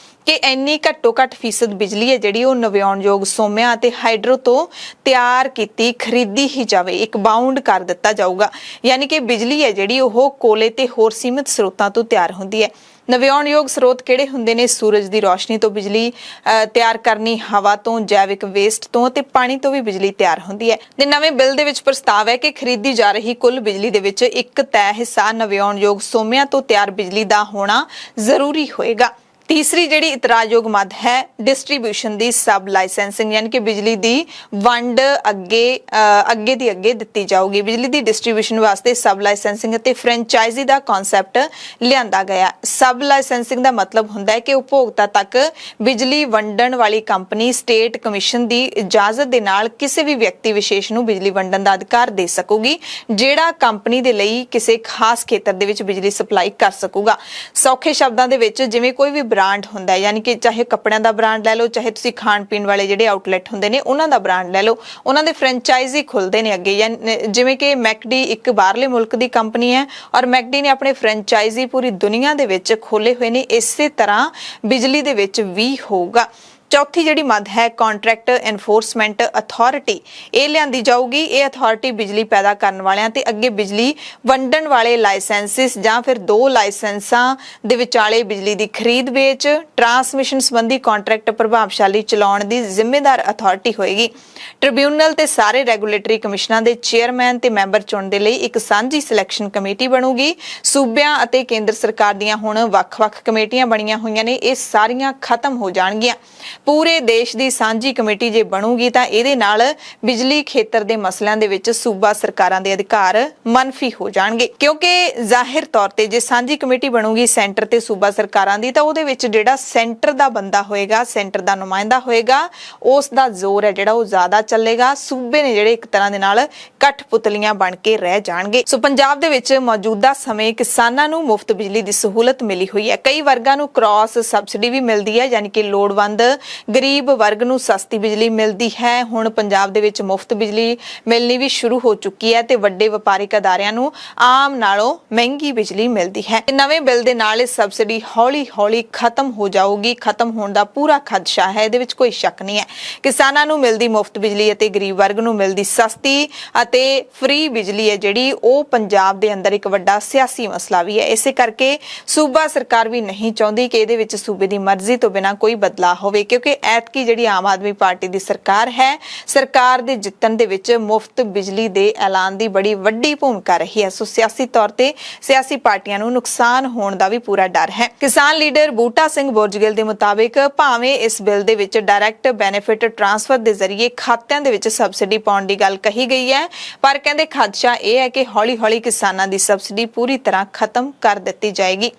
Speaker 1: ਕਿ ਇੰਨੀ ਘੱਟੋ ਘੱਟ ਫੀਸਦ ਬਿਜਲੀ ਹੈ ਜਿਹੜੀ ਉਹ ਨਵਿਆਉਣਯੋਗ ਸੋਮਿਆਂ ਅਤੇ ਹਾਈਡਰੋ ਤੋਂ ਤਿਆਰ ਕੀਤੀ ਖਰੀਦੀ ਹੀ ਜਾਵੇ। ਇੱਕ ਬਾਉਂਡ ਕਰ ਦਿੱਤਾ ਜਾਊਗਾ, ਯਾਨੀ ਕਿ ਬਿਜਲੀ ਹੈ ਜਿਹੜੀ ਉਹ ਕੋਲੇ ਤੇ ਹੋਰ ਸੀਮਿਤ ਸਰੋਤਾਂ ਤੋਂ ਤਿਆਰ ਹੁੰਦੀ ਹੈ। ਨਵਿਆਉਣਯੋਗ ਸਰੋਤ ਕਿਹੜੇ ਹੁੰਦੇ ਨੇ? ਸੂਰਜ ਦੀ ਰੋਸ਼ਨੀ ਤੋਂ ਬਿਜਲੀ ਤਿਆਰ ਕਰਨੀ, ਹਵਾ ਤੋਂ, ਜੈਵਿਕ ਵੇਸਟ ਤੋਂ ਅਤੇ ਪਾਣੀ ਤੋਂ ਵੀ ਬਿਜਲੀ ਤਿਆਰ ਹੁੰਦੀ ਹੈ। ਤੇ ਨਵੇਂ ਬਿੱਲ ਦੇ ਵਿੱਚ ਪ੍ਰਸਤਾਵ ਹੈ ਕਿ ਖਰੀਦੀ ਜਾ ਰਹੀ ਕੁੱਲ ਬਿਜਲੀ ਦੇ ਵਿੱਚ ਇੱਕ ਤੈਅ ਹਿੱਸਾ ਨਵਿਆਉਣਯੋਗ ਸੋਮਿਆਂ ਤੋਂ ਤਿਆਰ ਬਿਜਲੀ ਦਾ ਹੋਣਾ ਜ਼ਰੂਰੀ ਹੋਏਗਾ। ਤੀਸਰੀ ਜਿਹੜੀ ਇਤਰਾਜ਼ਯੋਗ ਮੱਦ ਹੈ, ਡਿਸਟ੍ਰੀਬਿਊਸ਼ਨ ਦੀ ਸਬ ਲਾਇਸੈਂਸਿੰਗ, ਯਾਨੀ ਕਿ ਬਿਜਲੀ ਦੀ ਵੰਡ ਅੱਗੇ ਦੀ ਅੱਗੇ ਦਿੱਤੀ ਜਾਊਗੀ। ਬਿਜਲੀ ਦੀ ਡਿਸਟ੍ਰੀਬਿਊਸ਼ਨ ਵਾਸਤੇ ਸਬ ਲਾਇਸੈਂਸਿੰਗ ਅਤੇ ਫਰੈਂਚਾਈਜ਼ੀ ਦਾ ਕਨਸੈਪਟ ਲਿਆਂਦਾ ਗਿਆ। ਸਬ ਲਾਇਸੈਂਸਿੰਗ ਦਾ ਮਤਲਬ ਹੁੰਦਾ ਹੈ ਕਿ ਉਪਭੋਗਤਾ ਤੱਕ ਬਿਜਲੀ ਵੰਡਣ ਵਾਲੀ ਕੰਪਨੀ ਸਟੇਟ ਕਮਿਸ਼ਨ ਦੀ ਇਜਾਜ਼ਤ ਦੇ ਨਾਲ ਕਿਸੇ ਵੀ ਵਿਅਕਤੀ ਵਿਸ਼ੇਸ਼ ਨੂੰ ਬਿਜਲੀ ਵੰਡਣ ਦਾ ਅਧਿਕਾਰ ਦੇ ਸਕੂਗੀ, ਜਿਹੜਾ ਕੰਪਨੀ ਦੇ ਲਈ ਕਿਸੇ ਖਾਸ ਖੇਤਰ ਦੇ ਵਿੱਚ ਬਿਜਲੀ ਸਪਲਾਈ ਕਰ ਸਕੂਗਾ। ਸੌਖੇ ਸ਼ਬਦਾਂ ਦੇ ਵਿੱਚ ਜਿਵੇਂ ਕੋਈ ਵੀ ਬ੍ਰਾਂਡ ਹੁੰਦਾ ਹੈ, ਯਾਨੀ ਕਿ ਚਾਹੇ ਕੱਪੜਿਆਂ ਦਾ ਬ੍ਰਾਂਡ ਲੈ ਲਓ, ਚਾਹੇ ਤੁਸੀਂ ਖਾਣ ਪੀਣ ਵਾਲੇ ਜਿਹੜੇ ਆਊਟਲੈਟ ਹੁੰਦੇ ਨੇ ਉਹਨਾਂ ਦਾ ਬ੍ਰਾਂਡ ਲੈ ਲਓ, ਉਹਨਾਂ ਦੇ ਫਰੈਂਚਾਈਜ਼ੀ ਖੁੱਲਦੇ ਨੇ ਅੱਗੇ। ਜਿਵੇਂ ਕਿ ਮੈਕਡੀ ਇੱਕ ਬਾਹਰਲੇ ਮੁਲਕ ਦੀ ਕੰਪਨੀ ਹੈ ਔਰ ਮੈਕਡੀ ਨੇ ਆਪਣੇ ਫਰੈਂਚਾਈਜ਼ੀ ਪੂਰੀ ਦੁਨੀਆ ਦੇ ਵਿੱਚ ਖੋਲੇ ਹੋਏ ਨੇ, ਇਸੇ ਤਰ੍ਹਾਂ ਬਿਜਲੀ ਦੇ ਵਿੱਚ ਵੀ ਹੋਊਗਾ। ਚੌਥੀ ਜਿਹੜੀ ਮੱਦ ਹੈ, ਕੰਟਰੈਕਟ ਐਨਫੋਰਸਮੈਂਟ ਅਥਾਰਟੀ, ਇਹ ਲਿਆਂਦੀ ਜਾਊਗੀ। ਇਹ ਅਥਾਰਟੀ ਬਿਜਲੀ ਪੈਦਾ ਕਰਨ ਵਾਲਿਆਂ ਤੇ ਅੱਗੇ ਬਿਜਲੀ ਵੰਡਣ ਵਾਲੇ ਲਾਇਸੈਂਸਿਸ ਜਾਂ ਫਿਰ ਦੋ ਲਾਇਸੈਂਸਾਂ ਦੇ ਵਿਚਾਲੇ ਬਿਜਲੀ ਦੀ ਖਰੀਦ ਵੇਚ, ਟਰਾਂਸਮਿਸ਼ਨ ਸੰਬੰਧੀ ਕੰਟਰੈਕਟ ਪ੍ਰਭਾਵਸ਼ਾਲੀ ਚਲਾਉਣ ਦੀ ਜ਼ਿੰਮੇਦਾਰ ਅਥਾਰਟੀ ਹੋਏਗੀ। ਟ੍ਰਿਬਿਊਨਲ ਤੇ ਸਾਰੇ ਰੈਗੂਲੇਟਰੀ ਕਮਿਸ਼ਨਾਂ ਦੇ ਚੇਅਰਮੈਨ ਤੇ ਮੈਂਬਰ ਚੁਣਨ ਦੇ ਲਈ ਇੱਕ ਸਾਂਝੀ ਸਿਲੈਕਸ਼ਨ ਕਮੇਟੀ ਬਣੂਗੀ। ਸੂਬਿਆਂ ਅਤੇ ਕੇਂਦਰ ਸਰਕਾਰ ਦੀਆਂ ਹੁਣ ਵੱਖ-ਵੱਖ ਕਮੇਟੀਆਂ ਬਣੀਆਂ ਹੋਈਆਂ ਨੇ, ਇਹ ਸਾਰੀਆਂ ਖਤਮ ਹੋ ਜਾਣਗੀਆਂ। ਪੂਰੇ ਦੇਸ਼ ਦੀ ਸਾਂਝੀ ਕਮੇਟੀ ਜੇ ਬਣੂਗੀ ਤਾਂ ਇਹਦੇ ਨਾਲ ਬਿਜਲੀ ਖੇਤਰ ਦੇ ਮਸਲਿਆਂ ਦੇ ਵਿੱਚ ਸੂਬਾ ਸਰਕਾਰਾਂ ਦੇ ਅਧਿਕਾਰ ਮੰਨਫੀ ਹੋ ਜਾਣਗੇ, ਕਿਉਂਕਿ ਜ਼ਾਹਿਰ ਤੌਰ ਤੇ ਜੇ ਸਾਂਝੀ ਕਮੇਟੀ ਬਣੂਗੀ ਸੈਂਟਰ ਤੇ ਸੂਬਾ ਸਰਕਾਰਾਂ ਦੀ, ਤਾਂ ਉਹਦੇ ਵਿੱਚ ਜਿਹੜਾ ਸੈਂਟਰ ਦਾ ਬੰਦਾ ਹੋਏਗਾ, ਸੈਂਟਰ ਦਾ ਨੁਮਾਇੰਦਾ ਹੋਏਗਾ, ਉਸ ਦਾ ਜ਼ੋਰ ਹੈ ਜਿਹੜਾ ਉਹ ਜ਼ਿਆਦਾ ਚੱਲੇਗਾ। ਸੂਬੇ ਨੇ ਜਿਹੜੇ ਇੱਕ ਤਰ੍ਹਾਂ ਦੇ ਨਾਲ ਕਠਪੁਤਲੀਆਂ ਬਣ ਕੇ ਰਹਿ ਜਾਣਗੇ। ਸੋ ਪੰਜਾਬ ਦੇ ਵਿੱਚ ਮੌਜੂਦਾ ਸਮੇਂ ਕਿਸਾਨਾਂ ਨੂੰ ਮੁਫਤ ਬਿਜਲੀ ਦੀ ਸਹੂਲਤ ਮਿਲੀ ਹੋਈ ਹੈ। ਕਈ ਵਰਗਾਂ ਨੂੰ ਕ੍ਰਾਸ ਸਬਸਿਡੀ ਵੀ ਮਿਲਦੀ ਹੈ, ਯਾਨੀ ਕਿ ਲੋੜਵੰਦ ਗਰੀਬ ਵਰਗ ਨੂੰ ਸਸਤੀ ਬਿਜਲੀ ਮਿਲਦੀ ਹੈ। ਹੁਣ ਪੰਜਾਬ ਦੇ ਵਿੱਚ ਮੁਫਤ ਬਿਜਲੀ ਮਿਲਣੀ ਵੀ ਸ਼ੁਰੂ ਹੋ ਚੁੱਕੀ ਹੈ ਤੇ ਵੱਡੇ ਵਪਾਰਿਕ ਅਦਾਰਿਆਂ ਨੂੰ ਆਮ ਨਾਲੋਂ ਮਹਿੰਗੀ ਬਿਜਲੀ ਮਿਲਦੀ ਹੈ। ਨਵੇਂ ਬਿੱਲ ਦੇ ਨਾਲ ਇਹ ਸਬਸਿਡੀ ਹੌਲੀ-ਹੌਲੀ ਖਤਮ ਹੋ ਜਾਊਗੀ। ਖਤਮ ਹੋਣ ਦਾ ਪੂਰਾ ਖਦਸ਼ਾ ਹੈ, ਇਹਦੇ ਵਿੱਚ ਕੋਈ ਸ਼ੱਕ ਨਹੀਂ ਹੈ। ਕਿਸਾਨਾਂ ਨੂੰ ਮਿਲਦੀ ਮੁਫਤ ਬਿਜਲੀ ਅਤੇ ਗਰੀਬ ਵਰਗ ਨੂੰ ਮਿਲਦੀ ਸਸਤੀ ਅਤੇ ਫ੍ਰੀ ਬਿਜਲੀ ਹੈ ਜਿਹੜੀ ਉਹ ਪੰਜਾਬ ਦੇ ਅੰਦਰ ਇੱਕ ਵੱਡਾ ਸਿਆਸੀ ਮਸਲਾ ਵੀ ਹੈ। ਇਸੇ ਕਰਕੇ ਸੂਬਾ ਸਰਕਾਰ ਵੀ ਨਹੀਂ ਚਾਹੁੰਦੀ ਕਿ ਇਹਦੇ ਵਿੱਚ ਸੂਬੇ ਦੀ ਮਰਜ਼ੀ ਤੋਂ ਬਿਨਾਂ ਕੋਈ ਬਦਲਾਅ ਹੋਵੇ, ਕਿਉਂਕਿ ਐਤਕੀ ਜਿਹੜੀ ਆਮ ਆਦਮੀ ਪਾਰਟੀ ਦੀ ਸਰਕਾਰ ਹੈ, ਸਰਕਾਰ ਦੇ ਜਿੱਤਣ ਦੇ ਵਿੱਚ ਮੁਫਤ ਬਿਜਲੀ ਦੇ ਐਲਾਨ ਦੀ ਬੜੀ ਵੱਡੀ ਭੂਮਿਕਾ ਰਹੀ ਹੈ। ਸੋ ਸਿਆਸੀ ਤੌਰ ਤੇ ਸਿਆਸੀ ਪਾਰਟੀਆਂ ਨੂੰ ਨੁਕਸਾਨ ਹੋਣ ਦਾ ਵੀ ਪੂਰਾ ਡਰ ਹੈ। ਕਿਸਾਨ ਲੀਡਰ ਬੂਟਾ ਸਿੰਘ ਬੁਰਜਗਿੱਲ ਦੇ ਮੁਤਾਬਿਕ ਭਾਵੇਂ ਇਸ ਬਿੱਲ ਦੇ ਵਿੱਚ ਡਾਇਰੈਕਟ ਬੈਨੀਫਿਟ ਟ੍ਰਾਂਸਫਰ ਦੇ ਜ਼ਰੀਏ ਖਾਤਿਆਂ ਦੇ ਵਿੱਚ ਸਬਸਿਡੀ ਪਾਉਣ ਦੀ ਗੱਲ ਕਹੀ ਗਈ ਹੈ, ਪਰ ਕਹਿੰਦੇ ਖਦਸ਼ਾ ਇਹ ਹੈ ਕਿ ਹੌਲੀ-ਹੌਲੀ ਕਿਸਾਨਾਂ ਦੀ ਸਬਸਿਡੀ ਪੂਰੀ ਤਰ੍ਹਾਂ ਖਤਮ ਕਰ ਦਿੱਤੀ ਜਾਏਗੀ।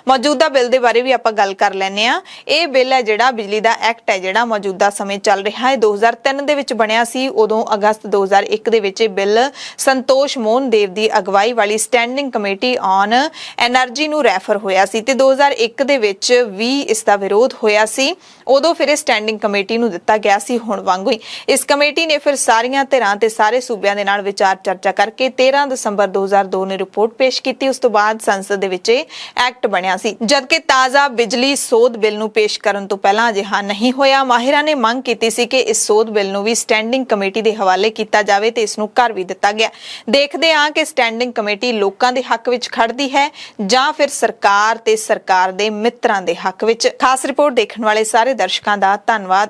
Speaker 1: ਮੌਜੂਦਾ ਬਿੱਲ ਦੇ ਬਾਰੇ ਵੀ ਆਪਾਂ ਗੱਲ ਕਰ ਲੈਂਦੇ ਹਾਂ। ਇਹ ਬਿੱਲ ਹੈ ਜਿਹੜਾ ਬਿਜਲੀ ਦਾ ਐਕਟ ਹੈ ਜਿਹੜਾ ਮੌਜੂਦਾ ਸਮੇਂ ਚੱਲ ਰਿਹਾ ਹੈ, 2003 ਦੇ ਵਿੱਚ ਬਣਿਆ ਸੀ। ਉਦੋਂ ਅਗਸਤ 2001 ਦੇ ਵਿੱਚ ਇਹ ਬਿੱਲ ਸੰਤੋਸ਼ ਮੋਹਨ ਦੇਵ ਦੀ ਅਗਵਾਈ ਵਾਲੀ ਸਟੈਂਡਿੰਗ ਕਮੇਟੀ ਔਨ ਐਨਰਜੀ ਨੂੰ ਰੈਫਰ ਹੋਇਆ ਸੀ ਤੇ 2001 ਦੇ ਵਿੱਚ ਵੀ ਇਸ ਦਾ ਵਿਰੋਧ ਹੋਇਆ ਸੀ। ਉਦੋਂ ਫਿਰ ਇਹ ਸਟੈਂਡਿੰਗ ਕਮੇਟੀ ਨੂੰ ਦਿੱਤਾ ਗਿਆ ਸੀ, ਹੁਣ ਵਾਂਗੂ ਹੀ ਇਸ ਕਮੇਟੀ ਨੇ ਫਿਰ ਸਾਰੀਆਂ ਧਿਰਾਂ ਤੇ ਸਾਰੇ ਸੂਬਿਆਂ ਦੇ ਨਾਲ ਵਿਚਾਰ ਚਰਚਾ ਕਰਕੇ 13 ਦਸੰਬਰ 2002 ਨੂੰ ਰਿਪੋਰਟ ਪੇਸ਼ ਕੀਤੀ। ਉਸ ਤੋਂ ਬਾਅਦ ਸੰਸਦ ਦੇ ਵਿੱਚ ਐਕਟ ਬਣਿਆ ਸੀ, ਜਦਕਿ ਤਾਜ਼ਾ ਬਿਜਲੀ ਸੋਧ ਬਿੱਲ ਨੂੰ ਪੇਸ਼ ਕਰਨ ਤੋਂ ਪਹਿਲਾਂ ਅਜਿਹਾ ਨਹੀਂ ਹੋਇਆ। ਮਾਹਿਰਾਂ ਨੇ ਮੰਗ ਕੀਤੀ ਸੀ ਕਿ ਇਸ ਸੋਧ ਬਿੱਲ ਨੂੰ ਵੀ ਸਟੈਂਡਿੰਗ ਕਮੇਟੀ ਦੇ ਹਵਾਲੇ ਕੀਤਾ ਜਾਵੇ ਤੇ ਇਸ ਨੂੰ ਕਰ ਵੀ ਦਿੱਤਾ ਗਿਆ। ਦੇਖਦੇ ਹਾਂ ਕਿ ਸਟੈਂਡਿੰਗ ਕਮੇਟੀ ਲੋਕਾਂ ਦੇ ਹੱਕ ਵਿੱਚ ਖੜਦੀ ਹੈ ਜਾਂ ਫਿਰ ਸਰਕਾਰ ਤੇ ਸਰਕਾਰ ਦੇ ਮਿੱਤਰਾਂ ਦੇ ਹੱਕ ਵਿੱਚ। ਖਾਸ ਰਿਪੋਰਟ ਦੇਖਣ ਵਾਲੇ ਸਾਰੇ ਦਰਸ਼ਕਾਂ ਦਾ ਧੰਨਵਾਦ।